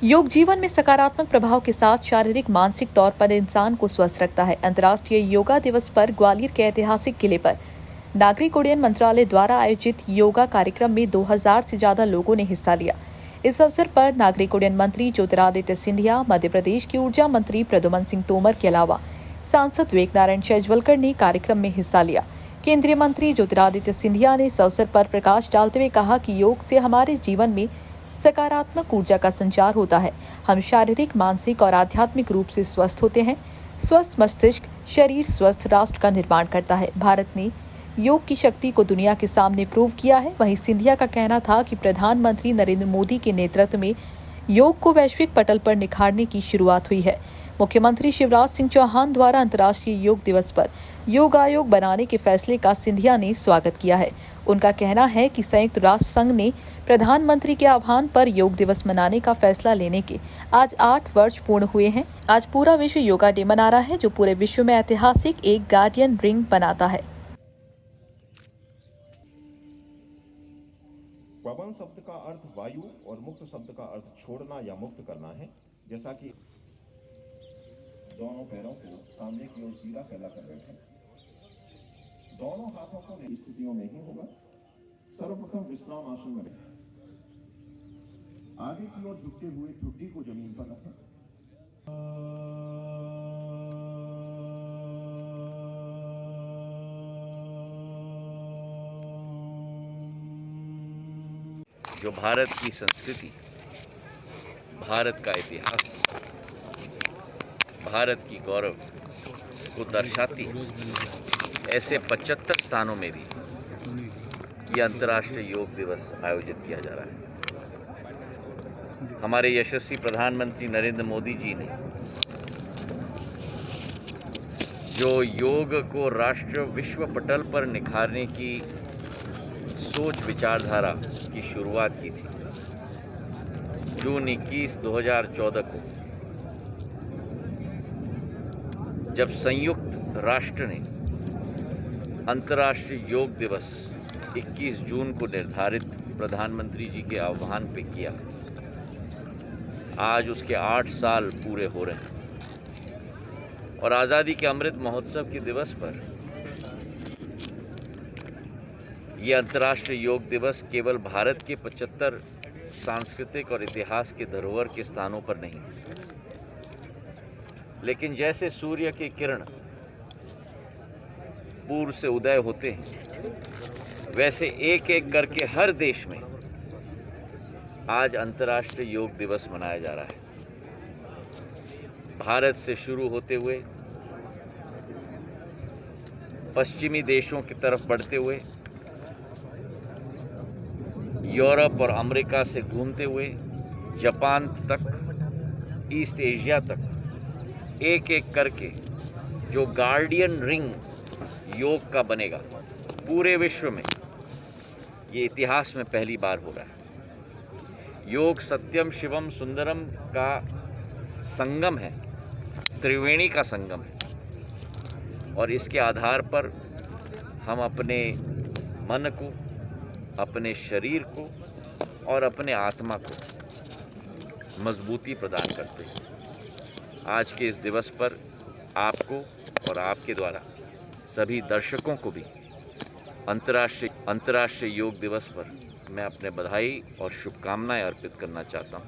योग जीवन में सकारात्मक प्रभाव के साथ शारीरिक मानसिक तौर पर इंसान को स्वस्थ रखता है। अंतर्राष्ट्रीय योगा दिवस पर ग्वालियर के ऐतिहासिक किले पर नागरिक उड्डयन मंत्रालय द्वारा आयोजित योगा कार्यक्रम में 2000 से ज्यादा लोगों ने हिस्सा लिया। इस अवसर पर नागरिक उड्डयन मंत्री ज्योतिरादित्य सिंधिया, मध्य प्रदेश के ऊर्जा मंत्री प्रद्युमन सिंह तोमर के अलावा सांसद विवेक नारायण शेजवलकर ने कार्यक्रम में हिस्सा लिया। केंद्रीय मंत्री ज्योतिरादित्य सिंधिया ने इस अवसर पर प्रकाश डालते हुए कहा कि योग से हमारे जीवन में सकारात्मक ऊर्जा का संचार होता है। हम शारीरिक, मानसिक और आध्यात्मिक रूप से स्वस्थ होते हैं। स्वस्थ मस्तिष्क, शरीर स्वस्थ राष्ट्र का निर्माण करता है। भारत ने योग की शक्ति को दुनिया के सामने प्रूव किया है। वहीं सिंधिया का कहना था कि प्रधानमंत्री नरेंद्र मोदी के नेतृत्व में योग को वैश्विक पटल पर निखारने की शुरुआत हुई है। मुख्यमंत्री शिवराज सिंह चौहान द्वारा अंतर्राष्ट्रीय योग दिवस पर योग आयोग बनाने के फैसले का सिंधिया ने स्वागत किया है। उनका कहना है कि संयुक्त राष्ट्र संघ ने प्रधानमंत्री के आह्वान पर योग दिवस मनाने का फैसला लेने के आज 8 वर्ष पूर्ण हुए हैं। आज पूरा विश्व योगा डे मना रहा है, जो पूरे विश्व में ऐतिहासिक एक गार्डियन रिंग बनाता है। पवन शब्द का अर्थ वायु और मुक्त शब्द का अर्थ छोड़ना या मुक्त करना है। जैसा कि दोनों पैरों को सामने की ओर सीधा फैला कर बैठे, दोनों हाथों को नई स्थितियों में ही होगा। सर्वप्रथम विश्राम आसन में बैठे, आगे की ओर झुकते हुए ठुड्डी को जमीन पर रखें। जो भारत की संस्कृति, भारत का इतिहास, भारत की गौरव को दर्शाती है, ऐसे 75 स्थानों में भी ये अंतर्राष्ट्रीय योग दिवस आयोजित किया जा रहा है। हमारे यशस्वी प्रधानमंत्री नरेंद्र मोदी जी ने जो योग को राष्ट्र विश्व पटल पर निखारने की सोच विचारधारा की शुरुआत की थी, जून 21, 2014 को जब संयुक्त राष्ट्र ने अंतर्राष्ट्रीय योग दिवस 21 जून को निर्धारित प्रधानमंत्री जी के आह्वान पे किया। आज उसके 8 साल पूरे हो रहे हैं और आज़ादी के अमृत महोत्सव के दिवस पर यह अंतर्राष्ट्रीय योग दिवस केवल भारत के 75 सांस्कृतिक और इतिहास के धरोहर के स्थानों पर नहीं, लेकिन जैसे सूर्य की किरण पूर्व से उदय होते हैं, वैसे एक एक करके हर देश में आज अंतर्राष्ट्रीय योग दिवस मनाया जा रहा है। भारत से शुरू होते हुए पश्चिमी देशों की तरफ बढ़ते हुए, यूरोप और अमेरिका से घूमते हुए जापान तक, ईस्ट एशिया तक, एक एक करके जो गार्डियन रिंग योग का बनेगा पूरे विश्व में, ये इतिहास में पहली बार हो रहा है। योग सत्यम शिवम सुंदरम का संगम है, त्रिवेणी का संगम है, और इसके आधार पर हम अपने मन को, अपने शरीर को और अपने आत्मा को मजबूती प्रदान करते हैं। आज के इस दिवस पर आपको और आपके द्वारा सभी दर्शकों को भी अंतर्राष्ट्रीय योग दिवस पर मैं अपने बधाई और शुभकामनाएं अर्पित करना चाहता हूं।